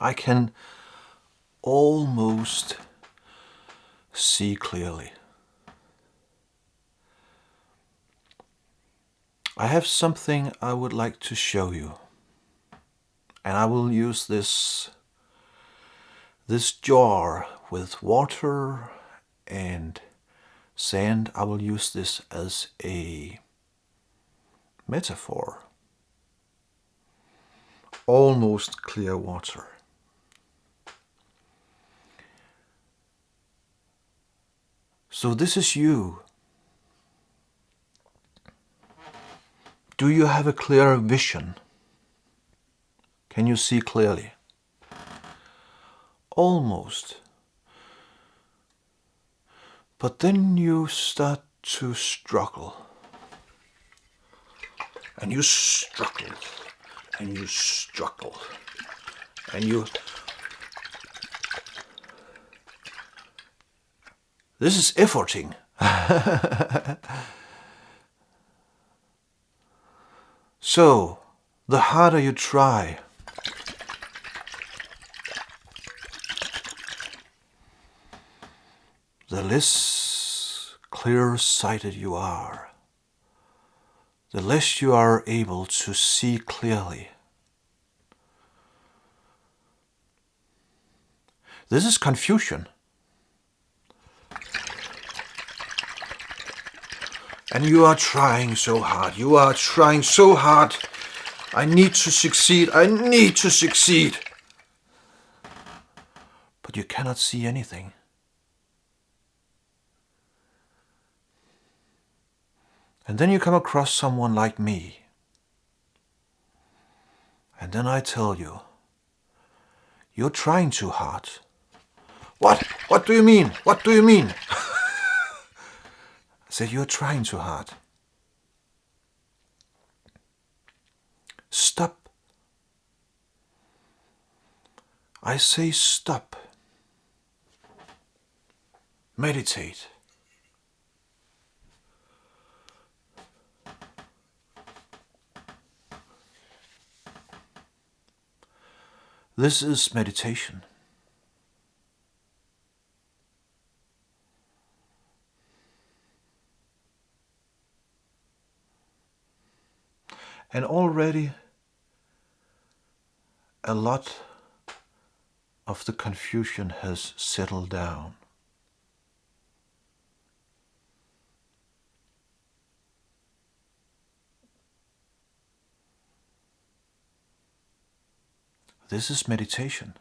I can almost see clearly. I have something I would like to show you. And I will use this jar with water and sand. I will use this as a metaphor. Almost clear water. So this is you. Do you have a clear vision? Can you see clearly? Almost. But then you start to struggle. And you struggle. And you struggle. And you... This is efforting. So, the harder you try, the less clear-sighted you are, the less you are able to see clearly. This is confusion. And you are trying so hard. You are trying so hard. I need to succeed. I need to succeed. But you cannot see anything. And then you come across someone like me. And then I tell you, you're trying too hard. What? What do you mean? What do you mean? I said, you're trying too hard. Stop. I say stop. Meditate. This is meditation. And already a lot of the confusion has settled down. This is meditation.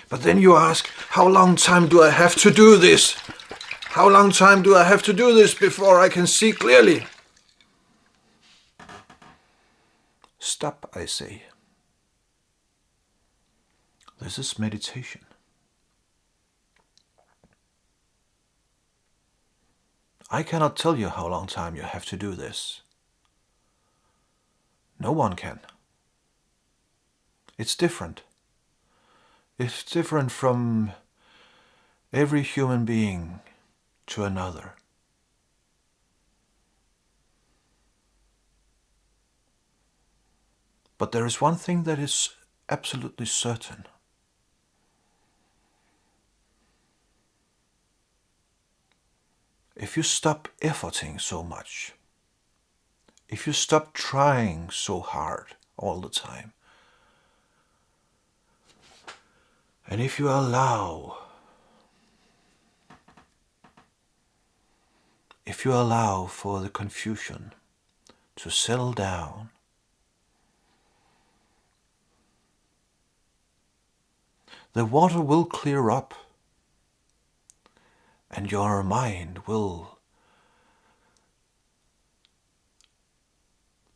But then you ask, how long time do I have to do this? How long time do I have to do this before I can see clearly? Stop, I say. This is meditation. I cannot tell you how long time you have to do this. No one can. It's different. It's different from every human being to another. But there is one thing that is absolutely certain. If you stop efforting so much, if you stop trying so hard all the time, and if you allow for the confusion to settle down, the water will clear up and your mind will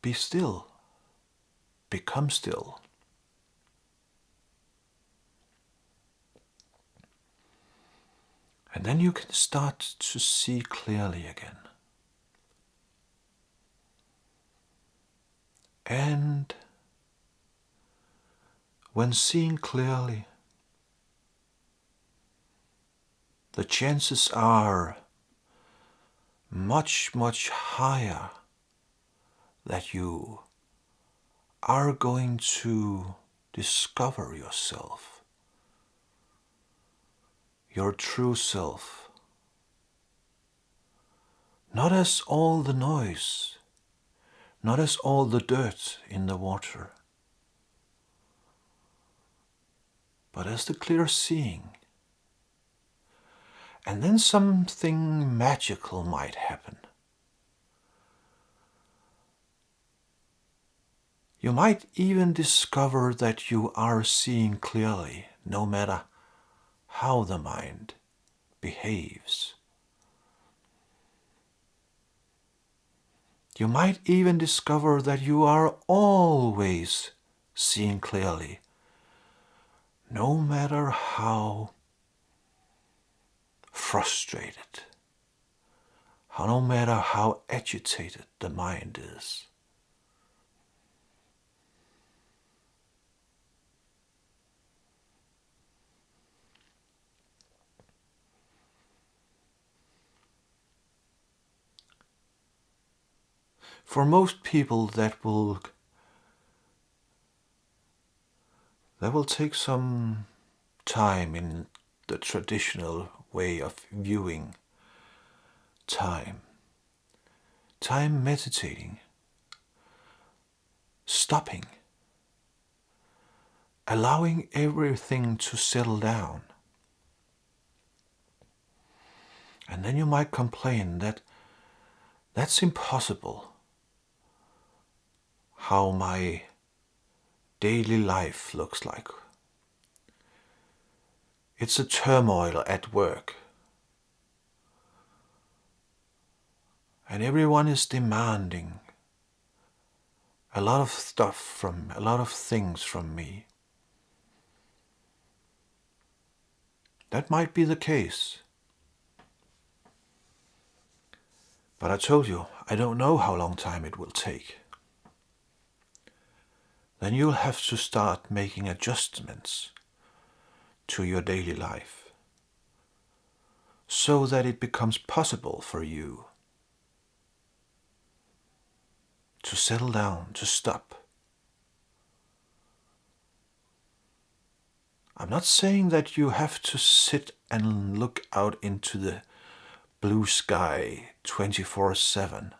be still, become still. And then you can start to see clearly again. And when seeing clearly, the chances are much, much higher that you are going to discover yourself, your true self, not as all the noise, not as all the dirt in the water, but as the clear seeing. And then something magical might happen. You might even discover that you are seeing clearly, no matter how the mind behaves. You might even discover that you are always seeing clearly, no matter how frustrated, no matter how agitated the mind is. For most people that will take some time in the traditional way of viewing time. Time meditating, stopping, allowing everything to settle down. And then you might complain that that's impossible. How my daily life looks like. It's a turmoil at work. And everyone is demanding a lot of things from me. That might be the case. But I told you, I don't know how long time it will take. Then you'll have to start making adjustments to your daily life so that it becomes possible for you to settle down, to stop. I'm not saying that you have to sit and look out into the blue sky 24/7.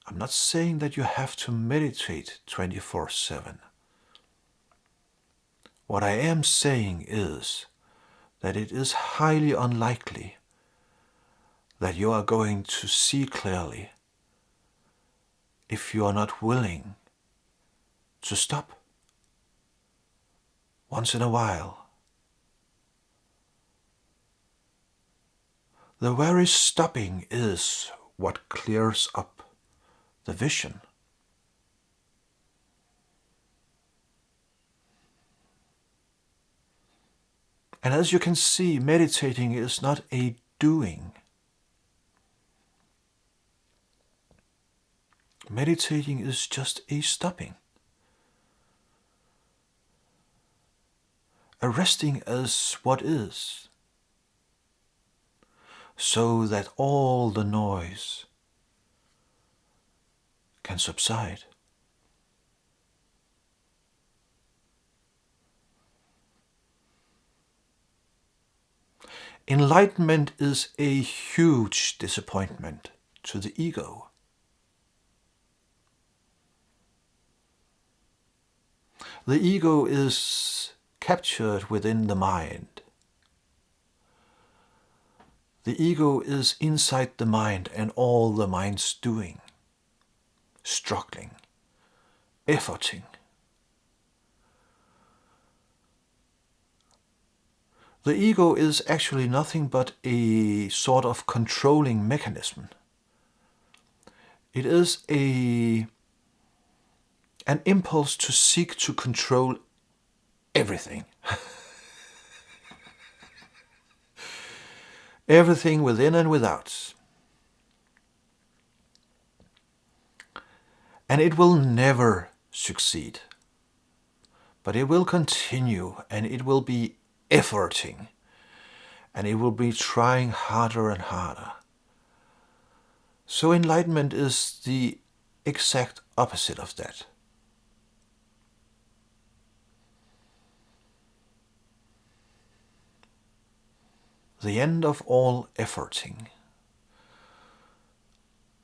I'm not saying that you have to meditate 24/7. What I am saying is that it is highly unlikely that you are going to see clearly if you are not willing to stop once in a while. The very stopping is what clears up the vision. And as you can see, meditating is not a doing. Meditating is just a stopping. A resting as what is, so that all the noise can subside. Enlightenment is a huge disappointment to the ego. The ego is captured within the mind. The ego is inside the mind and all the mind's doing, struggling, efforting. The ego is actually nothing but a sort of controlling mechanism. It is an impulse to seek to control everything. Everything within and without. And it will never succeed. But it will continue and it will be efforting. And it will be trying harder and harder. So enlightenment is the exact opposite of that. The end of all efforting.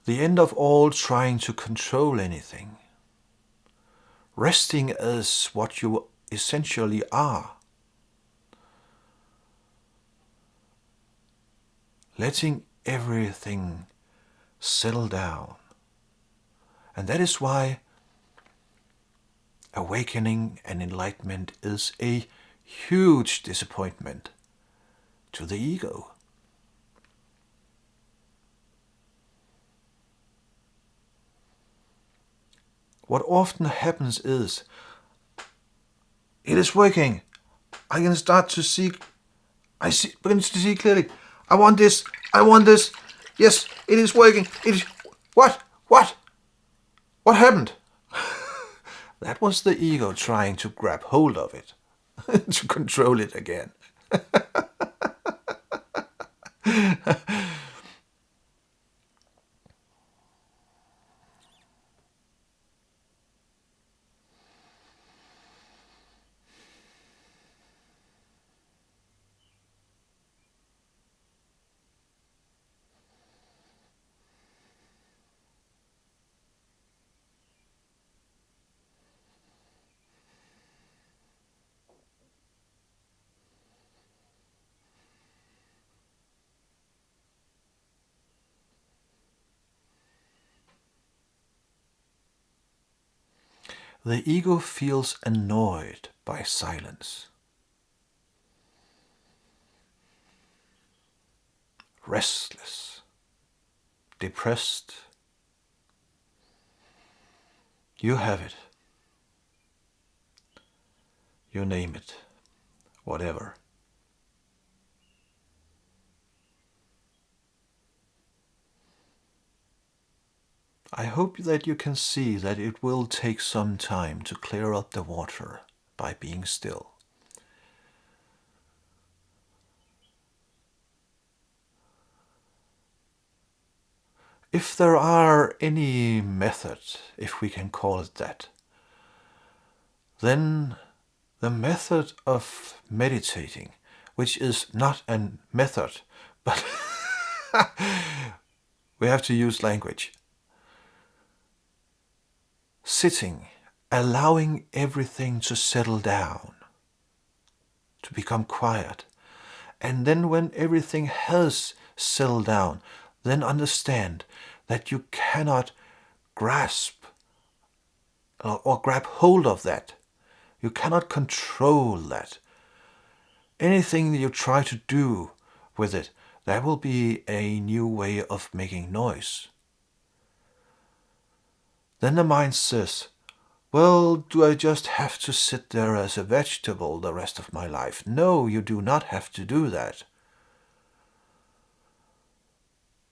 The end of all trying to control anything. Resting as what you essentially are. Letting everything settle down. And that is why awakening and enlightenment is a huge disappointment to the ego. What often happens is, it is working. I can start to see, begin to see clearly. I want this. I want this. Yes, it is working. It is. What? What? What happened? That was the ego trying to grab hold of it, to control it again. The ego feels annoyed by silence, restless, depressed. You have it. You name it. Whatever. I hope that you can see that it will take some time to clear up the water by being still. If there are any method, if we can call it that, then the method of meditating, which is not a method, but we have to use language. Sitting, allowing everything to settle down, to become quiet. And then when everything has settled down, then understand that you cannot grasp or grab hold of that. You cannot control that. Anything that you try to do with it, that will be a new way of making noise. Then the mind says, well, do I just have to sit there as a vegetable the rest of my life? No, you do not have to do that.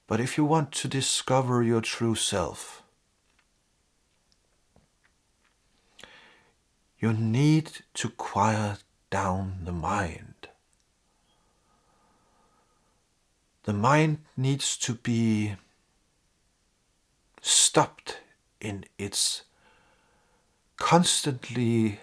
But if you want to discover your true self, you need to quiet down the mind. The mind needs to be stopped in its constantly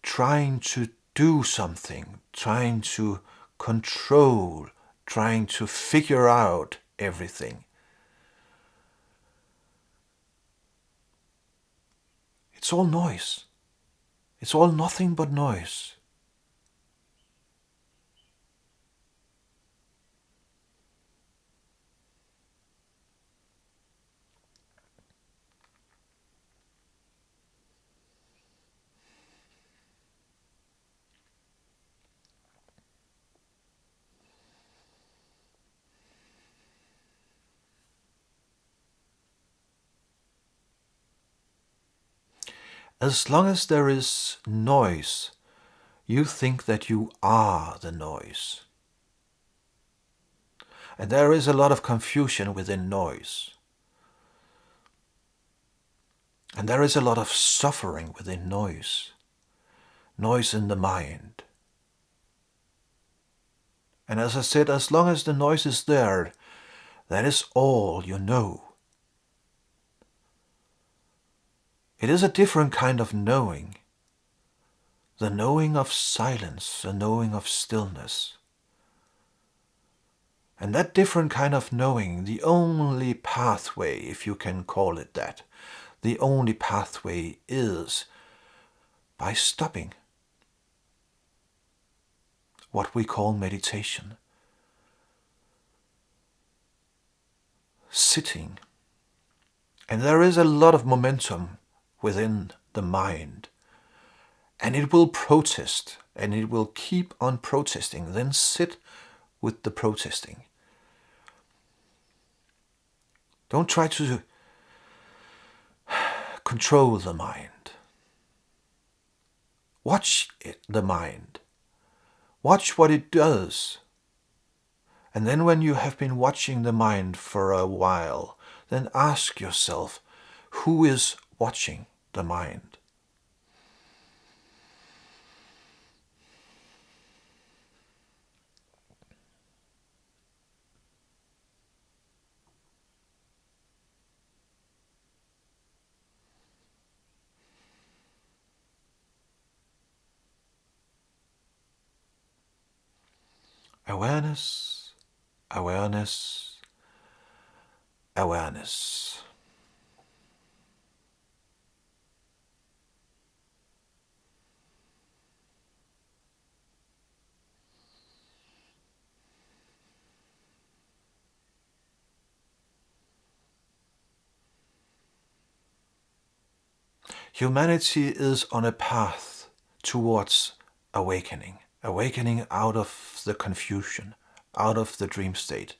trying to do something, trying to control, trying to figure out everything. It's all noise. It's all nothing but noise. As long as there is noise, you think that you are the noise. And there is a lot of confusion within noise. And there is a lot of suffering within noise. Noise in the mind. And as I said, as long as the noise is there, That is all you know. It is a different kind of knowing. The knowing of silence, the knowing of stillness. And that different kind of knowing, the only pathway, if you can call it that, the only pathway is by stopping. What we call meditation. Sitting. And there is a lot of momentum within the mind. And it will protest, and it will keep on protesting. Then sit with the protesting. Don't try to control the mind. Watch the mind. Watch what it does. And then when you have been watching the mind for a while, then ask yourself, who is watching the mind? Awareness, awareness, awareness. Humanity is on a path towards awakening. Awakening out of the confusion, out of the dream state.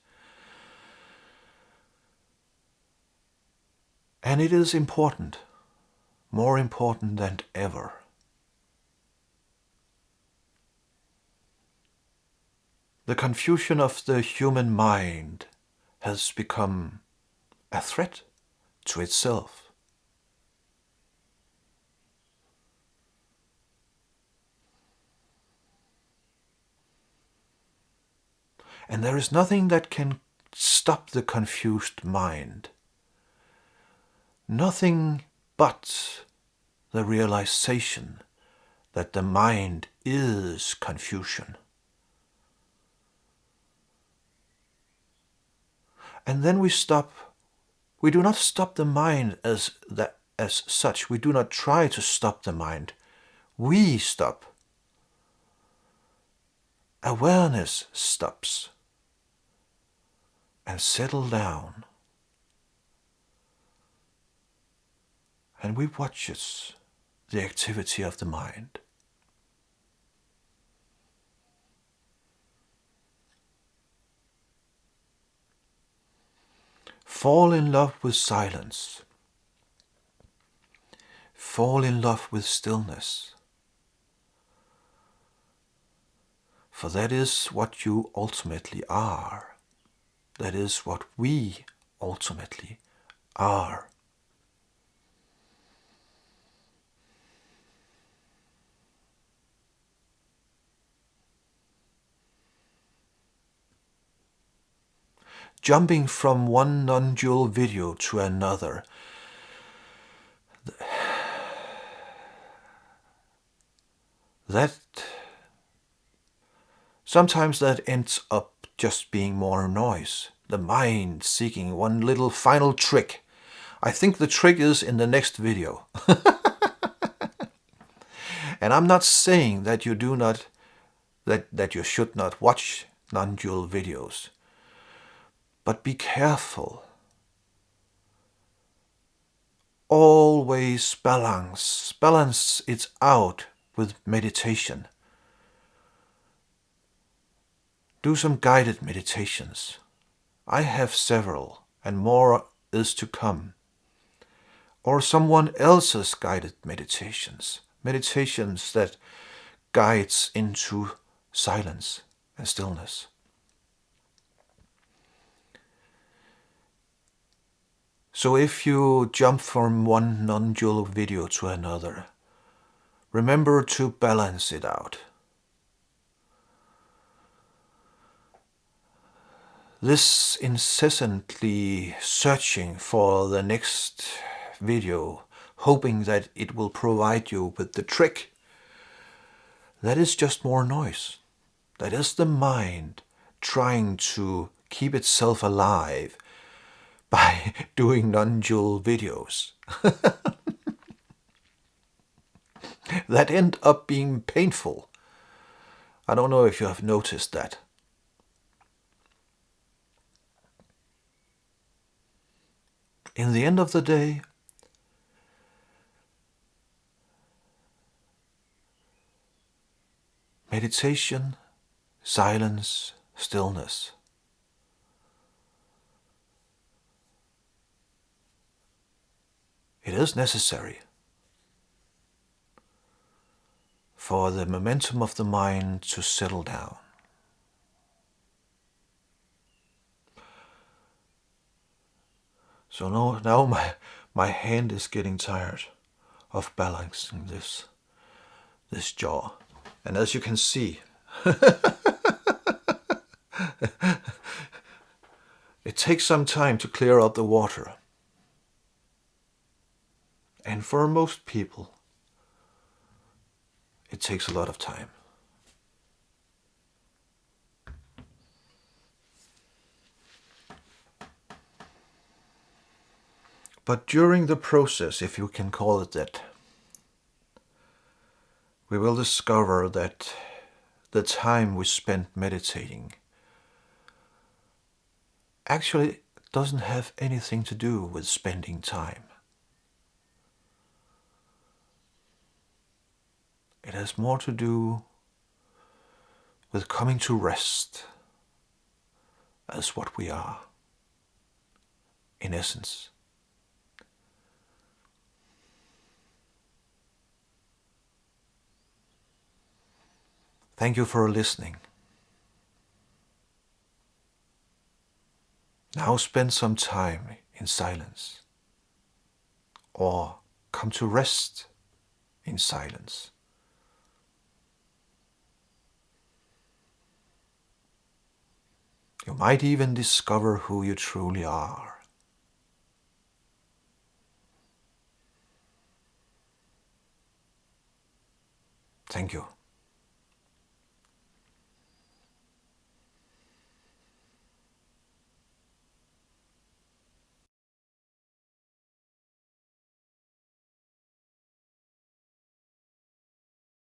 And it is important, more important than ever. The confusion of the human mind has become a threat to itself. And there is nothing that can stop the confused mind. Nothing but the realization that the mind is confusion. And then we stop. We do not stop the mind as such. We do not try to stop the mind. We stop. Awareness stops. And settle down. And we watch the activity of the mind. Fall in love with silence. Fall in love with stillness. For that is what you ultimately are. That is what we ultimately are. Jumping from one non-dual video to another. Sometimes that ends up just being more noise. The mind seeking one little final trick. I think the trick is in the next video. And I'm not saying that you do not, that you should not watch non-dual videos. But be careful. Always balance. Balance it out with meditation. Do some guided meditations. I have several, and more is to come. Or someone else's guided meditations. Meditations that guides into silence and stillness. So if you jump from one non-dual video to another, remember to balance it out. This incessantly searching for the next video, hoping that it will provide you with the trick, that is just more noise. That is the mind trying to keep itself alive by doing non-dual videos that end up being painful. I don't know if you have noticed that. In the end of the day, meditation, silence, stillness. It is necessary for the momentum of the mind to settle down. So now my hand is getting tired of balancing this jaw. And as you can see, it takes some time to clear out the water. And for most people, it takes a lot of time. But during the process, if you can call it that, we will discover that the time we spent meditating actually doesn't have anything to do with spending time. It has more to do with coming to rest as what we are, in essence. Thank you for listening. Now spend some time in silence, or come to rest in silence. You might even discover who you truly are. Thank you.